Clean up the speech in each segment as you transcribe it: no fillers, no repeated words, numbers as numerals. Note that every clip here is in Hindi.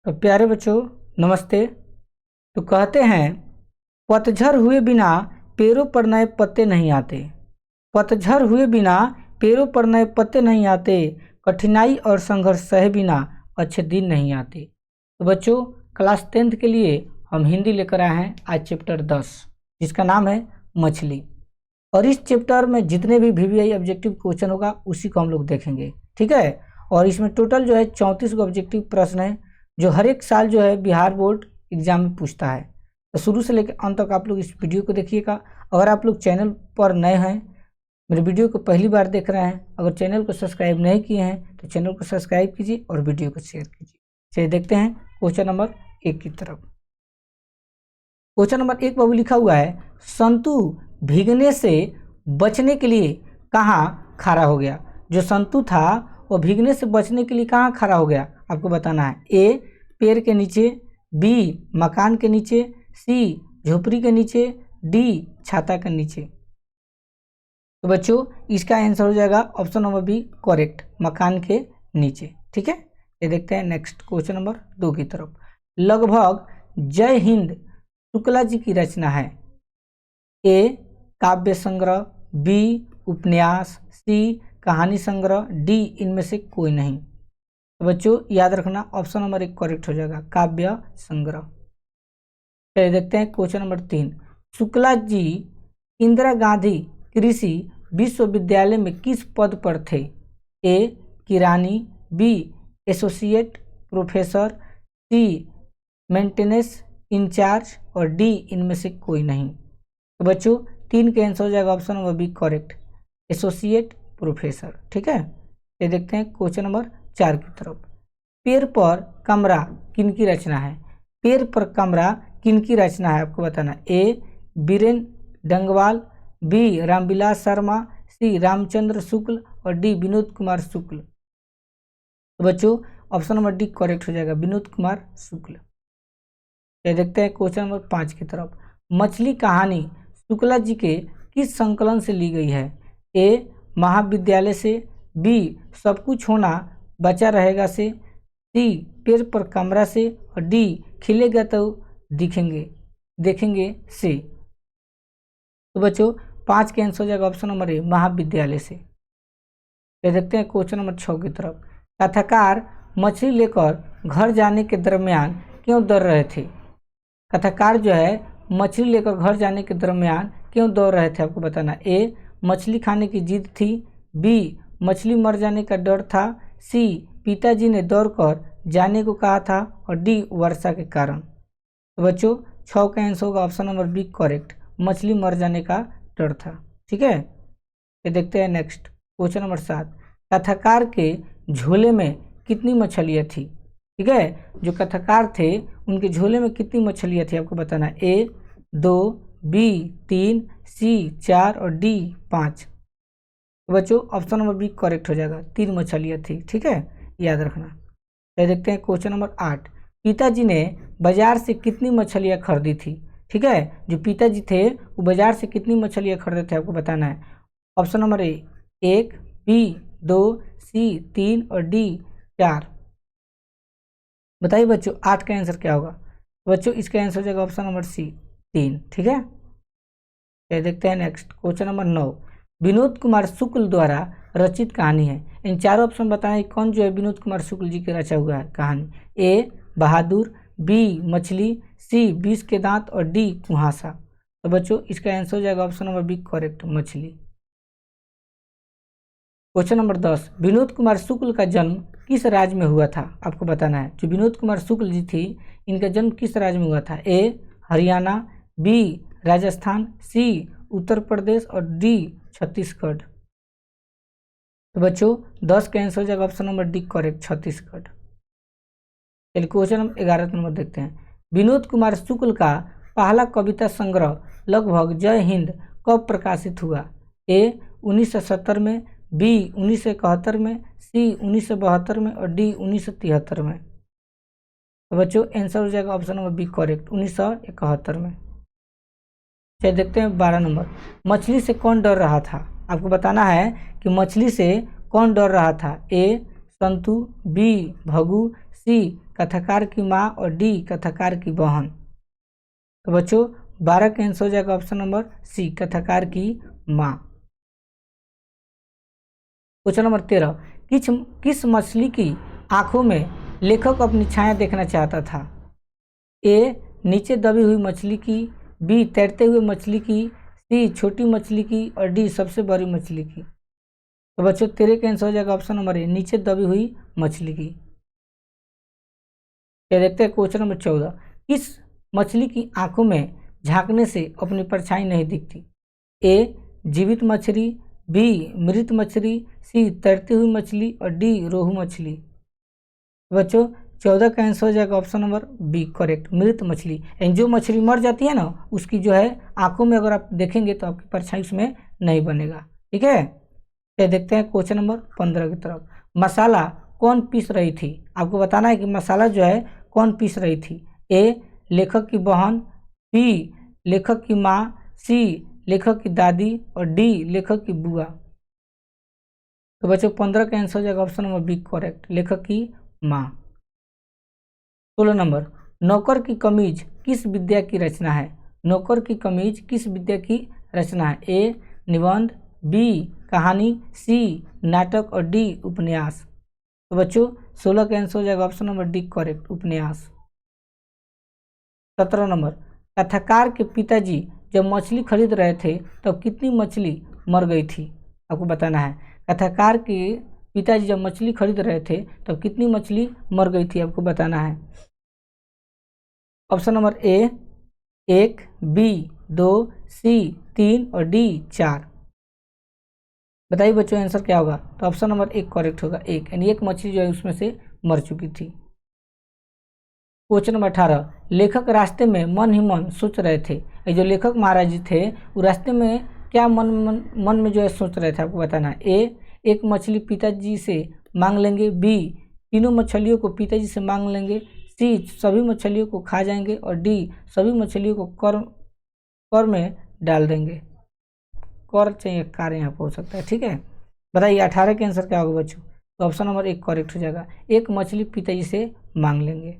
तो प्यारे बच्चों नमस्ते। तो कहते हैं पतझड़ हुए बिना पेड़ों पर नए पत्ते नहीं आते। पतझड़ हुए बिना पेड़ों पर नए पत्ते नहीं आते। कठिनाई और संघर्ष सहे बिना अच्छे दिन नहीं आते। तो बच्चों क्लास 10th के लिए हम हिंदी लेकर आए हैं आज चैप्टर 10 जिसका नाम है मछली। और इस चैप्टर में जितने भी VVI ऑब्जेक्टिव क्वेश्चन होगा उसी को हम लोग देखेंगे, ठीक है। और इसमें टोटल जो है 34 ऑब्जेक्टिव प्रश्न है जो हर एक साल जो है बिहार बोर्ड एग्जाम में पूछता है। तो शुरू से लेकर अंत तक आप लोग इस वीडियो को देखिएगा। अगर आप लोग चैनल पर नए हैं, मेरे वीडियो को पहली बार देख रहे हैं, अगर चैनल को सब्सक्राइब नहीं किए हैं तो चैनल को सब्सक्राइब कीजिए और वीडियो को शेयर कीजिए। चलिए देखते हैं क्वेश्चन नंबर 1 की तरफ। क्वेश्चन नंबर 1 पर लिखा हुआ है संतु भीगने से बचने के लिए कहाँ खड़ा हो गया। जो संतु था वो भीगने से बचने के लिए कहाँ खड़ा हो गया आपको बताना है। ए पेड़ के नीचे, बी मकान के नीचे, सी झोपड़ी के नीचे, डी छाता के नीचे। तो बच्चों इसका आंसर हो जाएगा ऑप्शन नंबर बी करेक्ट, मकान के नीचे, ठीक है। ये देखते हैं नेक्स्ट क्वेश्चन नंबर 2 की तरफ। लगभग जय हिंद शुक्ला जी की रचना है। ए काव्य संग्रह, बी उपन्यास, सी कहानी संग्रह, डी इनमें से कोई नहीं। तो बच्चों याद रखना ऑप्शन नंबर 1 करेक्ट हो जाएगा काव्य संग्रह। चलिए देखते हैं क्वेश्चन नंबर 3। शुक्ला जी इंदिरा गांधी कृषि विश्वविद्यालय में किस पद पर थे। ए किरानी, बी एसोसिएट प्रोफेसर, सी मेंटेनेंस इंचार्ज और डी इनमें से कोई नहीं। तो बच्चों 3 का आंसर हो जाएगा option number B correct, associate professor, ठीक है। ये देखते हैं क्वेश्चन नंबर 4 की तरफ। पेड़ पर कमरा किनकी रचना है। पेड़ पर कमरा किनकी रचना है आपको बताना। ए बीरेन डंगवाल, बी रामविलास शर्मा, सी रामचंद्र शुक्ल और डी विनोद कुमार शुक्ल। तो बच्चों ऑप्शन नंबर डी करेक्ट हो जाएगा विनोद कुमार शुक्ल। ये देखते हैं क्वेश्चन नंबर 5 की तरफ। मछली कहानी शुक्ला जी के किस संकलन से ली गई है। ए महाविद्यालय से, बी सब कुछ होना बचा रहेगा से, सी पेड़ पर कमरा से और डी खिलेगा तो देखेंगे से। तो बच्चों 5 के आंसर हो जाएगा ऑप्शन नंबर ए महाविद्यालय से। ये देखते हैं क्वेश्चन नंबर 6 की तरफ। कथाकार मछली लेकर घर जाने के दरमियान क्यों दौड़ रहे थे। कथाकार जो है मछली लेकर घर जाने के दरमियान क्यों दौड़ रहे थे आपको बताना। ए मछली खाने की जिद थी, बी मछली मर जाने का डर था, सी पिताजी ने दौड़कर जाने को कहा था और डी वर्षा के कारण। तो बच्चों 6 का आंसर होगा ऑप्शन नंबर बी करेक्ट, मछली मर जाने का डर था, ठीक है। ये देखते हैं नेक्स्ट क्वेश्चन नंबर 7। कथाकार के झोले में कितनी मछलियाँ थी, ठीक है। जो कथाकार थे उनके झोले में कितनी मछलियाँ थी आपको बताना। ए 2, बी 3, सी 4 और डी 5। तो बच्चों ऑप्शन नंबर बी करेक्ट हो जाएगा, 3 मछलियाँ थी, ठीक है, याद रखना। तो देखते हैं क्वेश्चन नंबर 8। पिताजी ने बाजार से कितनी मछलियाँ खरीदी थी, ठीक है। जो पिताजी थे वो बाजार से कितनी मछलियाँ खरीदे थे आपको बताना है। ऑप्शन नंबर ए 1, बी 2, सी 3 और डी 4। बताइए बच्चों 8 का आंसर क्या होगा। बच्चों इसका आंसर हो जाएगा ऑप्शन नंबर सी 3, ठीक है। ये देखते हैं next question number 9। Vinod Kumar Shukla द्वारा रचित कहानी है। इन चारों ऑप्शन बताएं कौन जो है विनोद कुमार शुक्ल जी के रचा हुआ है कहानी। ए बहादुर, बी मछली, सी 20 के दांत और डी कुहासा। तो बच्चों इसका आंसर हो जाएगा ऑप्शन नंबर बी करेक्ट, मछली। Question number 10। विनोद कुमार शुक्ल का जन्म किस राज्य में हुआ था आपको बताना है। जो विनोद कुमार शुक्ल जी थी इनका जन्म किस राज्य में हुआ था। ए हरियाणा, बी राजस्थान, सी उत्तर प्रदेश और डी छत्तीसगढ़। तो बच्चों 10 का आंसर हो जाएगा option number D correct, Chhattisgarh. चलिए क्वेश्चन नंबर 11 नंबर देखते हैं। विनोद कुमार शुक्ल का पहला कविता संग्रह लगभग जय हिंद कब प्रकाशित हुआ। ए 1970 में, बी 1971 में, सी 1972 में और डी 1973 में। तो बच्चों आंसर हो जाएगा ऑप्शन नंबर बी करेक्ट, 1971 में। चलिए देखते हैं 12 नंबर। मछली से कौन डर रहा था आपको बताना है कि मछली से कौन डर रहा था। ए संतु, बी भगु, सी कथाकार की माँ और डी कथाकार की बहन। तो बच्चों 12 का आंसर हो जाएगा ऑप्शन नंबर सी, कथाकार की माँ। क्वेश्चन नंबर 13, किस मछली की आंखों में लेखक अपनी छाया देखना चाहता था? ए नीचे दबी हुई मछली की, बी तैरते हुए मछली की, सी छोटी मछली की और डी सबसे बड़ी मछली की। तो बच्चों 13 का आंसर हो जाएगा ऑप्शन नंबर ए, नीचे दबी हुई मछली की। ये देखते हैं क्वेश्चन नंबर 14, किस मछली की आंखों में झांकने से अपनी परछाई नहीं दिखती? ए जीवित मछली, बी मृत मछली, सी तैरती हुई मछली और डी रोहू मछली। बच्चों 14 का आंसर हो जाएगा ऑप्शन नंबर बी, करेक्ट, मृत मछली। यानी जो मछली मर जाती है ना, उसकी जो है आंखों में अगर आप देखेंगे तो आपकी परछाई उसमें नहीं बनेगा। ठीक है, तो देखते हैं क्वेश्चन नंबर 15 की तरफ। मसाला कौन पीस रही थी? आपको बताना है कि मसाला जो है कौन पीस रही थी। ए लेखक की बहन, बी लेखक की माँ, सी लेखक की दादी और डी लेखक की बुआ। तो बच्चों 15 का आंसर हो जाएगा ऑप्शन नंबर बी, करेक्ट, लेखक की माँ। 16 नंबर, नौकर की कमीज किस विद्या की रचना है? नौकर की कमीज किस विद्या की रचना है? ए निबंध, बी कहानी, सी नाटक और डी उपन्यास। तो बच्चों 16 का आंसर हो जाएगा ऑप्शन नंबर डी, करेक्ट, उपन्यास। 17 नंबर, कथाकार के पिताजी जब मछली खरीद रहे थे तब कितनी मछली मर गई थी? आपको बताना है। कथाकार के पिताजी जब मछली खरीद रहे थे तब कितनी मछली मर गई थी? आपको बताना है। ऑप्शन नंबर ए 1, बी 2, सी 3 और डी 4। बताइए बच्चों आंसर क्या होगा? तो ऑप्शन नंबर 1 करेक्ट होगा, 1, यानी एक मछली जो है उसमें से मर चुकी थी। क्वेश्चन नंबर 18, लेखक रास्ते में मन ही मन सोच रहे थे। ये जो लेखक महाराज जी थे वो रास्ते में क्या मन में जो है सोच रहे थे? आपको बताना है। ए एक मछली पिताजी से मांग लेंगे, बी तीनों मछलियों को पिताजी से मांग लेंगे, सी सभी मछलियों को खा जाएंगे और डी सभी मछलियों को कर में डाल देंगे। कर चाहिए, कार यहाँ पर हो सकता है। ठीक है, बताइए 18 के आंसर क्या होगा बच्चों? तो ऑप्शन नंबर 1 करेक्ट हो जाएगा, एक मछली पिताजी से मांग लेंगे।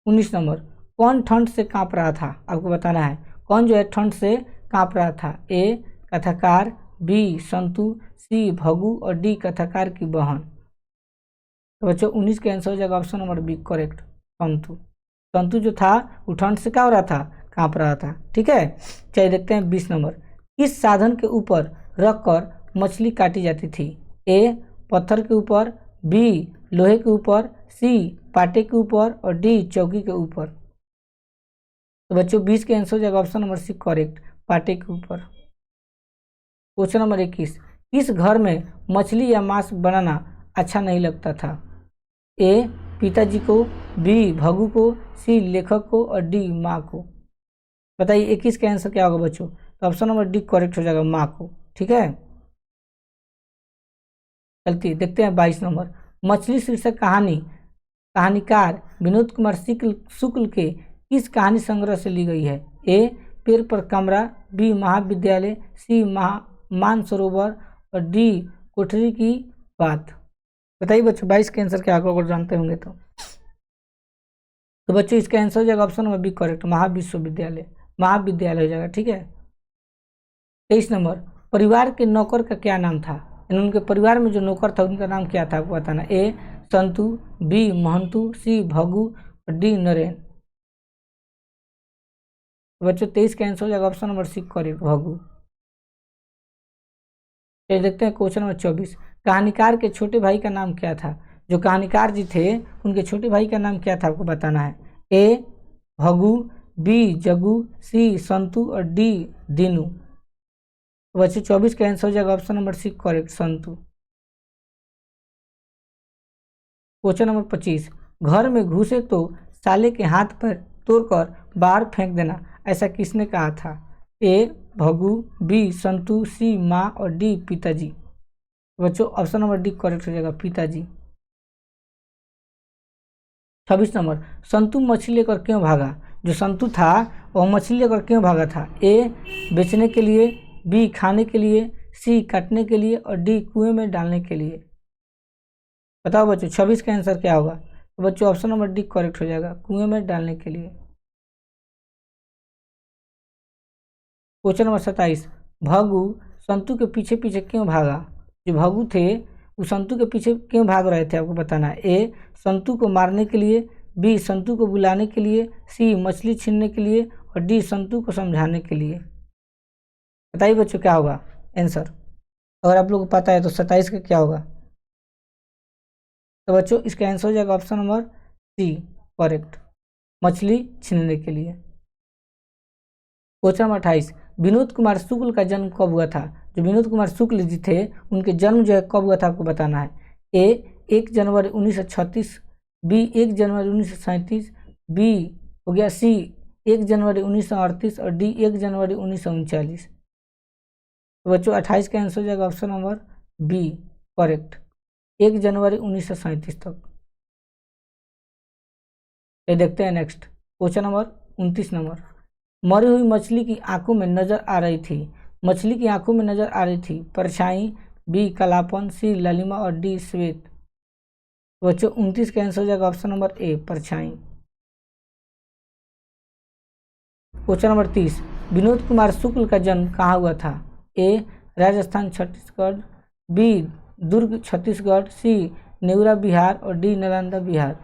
19 नंबर, कौन ठंड से कांप रहा था? आपको बताना है कौन जो है ठंड से कांप रहा था। ए कथाकार, बी संतु, सी भगु और डी कथाकार की बहन। तो बच्चों 19 का आंसर हो जाएगा ऑप्शन नंबर बी, करेक्ट, संतु। संतु जो था वो ठंड से क्या हो रहा था? कांप रहा था। ठीक है, चलिए देखते हैं 20 नंबर, किस साधन के ऊपर रखकर मछली काटी जाती थी? ए पत्थर के ऊपर, बी लोहे के ऊपर, सी पाटे के ऊपर और डी चौकी के ऊपर। तो बच्चों 20 के आंसर हो जाएगा ऑप्शन नंबर सी, करेक्ट, पाटे के ऊपर। क्वेश्चन नंबर 21, किस घर में मछली या मांस बनाना अच्छा नहीं लगता था? ए पिताजी को, बी भगु को, सी लेखक को और डी माँ को। बताइए 21 का आंसर क्या होगा बच्चों? तो ऑप्शन नंबर डी करेक्ट हो जाएगा, माँ को। ठीक है, चलती देखते हैं 22 नंबर, मछली शीर्षक कहानीकार विनोद कुमार शुक्ल के किस कहानी संग्रह से ली गई है? ए पेड़ पर कमरा, बी महाविद्यालय, सी मानसरोवर और डी कोठरी की बात। बताइए बच्चों 22 का आंसर क्या होगा अगर जानते होंगे तो? बच्चों इसका आंसर हो जाएगा ऑप्शन नंबर बी, करेक्ट, महाविद्यालय हो जाएगा। ठीक है, 23 नंबर, परिवार के नौकर का क्या नाम था? उनके परिवार में जो नौकर था उनका नाम क्या था? आपको बताना। ए संतु, बी महंतु, सी भगु और डी नरेन। बच्चों 23 का आंसर हो जाएगा ऑप्शन नंबर सी, करेक्ट, भगु। चलिए देखते हैं क्वेश्चन नंबर 24, कहानीकार के छोटे भाई का नाम क्या था? जो कहानीकार जी थे उनके छोटे भाई का नाम क्या था? आपको बताना है। ए भगु, बी जगू, सी संतु और डी दीनू। बच्चों 24 का आंसर हो जाएगा option number C, correct, Santu. Question number 25, घर में घुसे तो साले के हाथ पर तोड़कर बाहर फेंक देना, ऐसा किसने कहा था? ए भगु, बी संतु, सी माँ और डी पिताजी। बच्चों ऑप्शन नंबर डी करेक्ट हो जाएगा, पिताजी। 26 नंबर, संतु मछली लेकर क्यों भागा? जो संतु था वह मछली लेकर क्यों भागा था? ए बेचने के लिए, बी खाने के लिए, सी काटने के लिए और डी कुएं में डालने के लिए। बताओ बच्चों 26 का आंसर क्या होगा? तो बच्चों ऑप्शन नंबर डी करेक्ट हो जाएगा, कुएं में डालने के लिए। क्वेश्चन नंबर 27, भगु संतु के पीछे पीछे क्यों भागा? जो भगु थे वो संतु के पीछे क्यों भाग रहे थे, आपको बताना है। ए संतु को मारने के लिए, बी संतु को बुलाने के लिए, सी मछली छीनने के लिए और डी संतु को समझाने के लिए। बताइए बच्चों क्या होगा आंसर, अगर आप लोग को पता है तो 27 का क्या होगा? तो बच्चों इसका आंसर हो जाएगा ऑप्शन नंबर सी करेक्ट, मछली छीनने के लिए। क्वेश्चन नंबर 28, विनोद कुमार शुक्ल का जन्म कब हुआ था? जो विनोद कुमार शुक्ल जी थे उनके जन्म जो है कब हुआ था, आपको बताना है। ए 1 जनवरी 1936, बी 1 जनवरी 1937, बी हो गया सी 1 जनवरी 1938 और डी 1 जनवरी 1939। तो बच्चों 28 का आंसर हो जाएगा ऑप्शन नंबर बी करेक्ट, 1 जनवरी 1937 तक। ये देखते हैं नेक्स्ट क्वेश्चन नंबर 29 नंबर, मरी हुई मछली की आंखों में नजर आ रही थी, मछली की आंखों में नजर आ रही थी परछाई, बी कालापन, सी ललिमा और डी श्वेत। तो बच्चों 29 का आंसर हो जाएगा ऑप्शन नंबर ए परछाई। क्वेश्चन नंबर 30, विनोद कुमार शुक्ल का जन्म कहाँ हुआ था? ए राजस्थान छत्तीसगढ़, बी दुर्ग छत्तीसगढ़, सी नेवरा बिहार और डी नालंदा बिहार।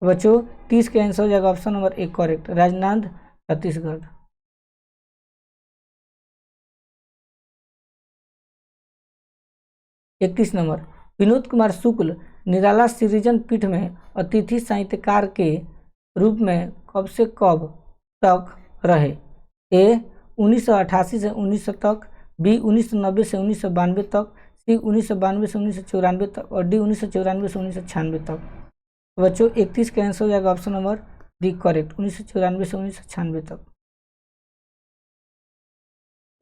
बच्चों 30 का आंसर हो जाएगा option number A correct, Rajnand Chhattisgarh. इकतीस नंबर, विनोद कुमार शुक्ल निराला सृजन पीठ में अतिथि साहित्यकार के रूप में कब से कब तक रहे? ए 1988 से 1900 तक, बी 1990 से 1992 तक, सी 1992 से 1994 तक और डी 1994 से 1996 तक। तो बच्चों 31 का आंसर हो जाएगा ऑप्शन नंबर डी करेक्ट, 1994 से 1996 तक।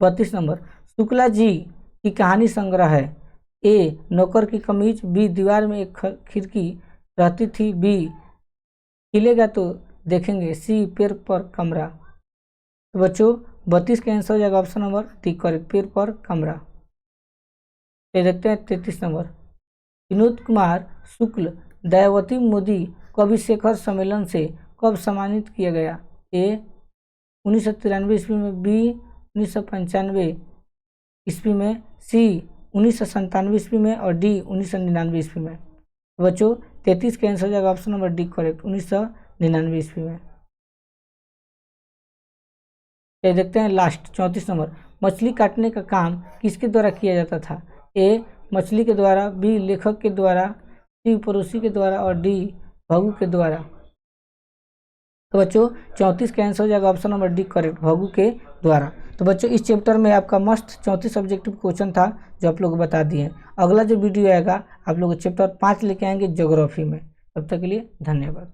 32 नंबर, शुक्ला जी की कहानी संग्रह है। ए नौकर की कमीज, बी दीवार में एक खिड़की रहती थी, बी हिलेगा तो देखेंगे, सी पेड़ पर कमरा। तो बच्चों 32 का आंसर हो जाएगा ऑप्शन नंबर डी करेक्ट, पेड़ पर कमरा। ये देखते हैं 33 नंबर, विनोद कुमार शुक्ल दयावती मोदी कवि शेखर सम्मेलन से कब सम्मानित किया गया? ए 1993 ईस्वी में, बी 1995 ईस्वी में, सी 1997 ईस्वी में और डी 1999 ईस्वी में। बच्चों 33 का आंसर हो जाएगा ऑप्शन नंबर डी करेक्ट, 1999 ईस्वी में। ये देखते हैं लास्ट 34 नंबर, मछली काटने का काम किसके द्वारा किया जाता था? ए मछली के द्वारा, बी लेखक के द्वारा, सी पड़ोसी के द्वारा और डी भगु के द्वारा। तो बच्चों 34 का आंसर हो जाएगा ऑप्शन नंबर डी करेक्ट, भगु के द्वारा। तो बच्चों इस चैप्टर में आपका मस्त 34 ऑब्जेक्टिव क्वेश्चन था जो आप लोग को बता दिए। अगला जो वीडियो आएगा आप लोग चैप्टर 5 लेके आएंगे ज्योग्राफी में। तब तक के लिए धन्यवाद।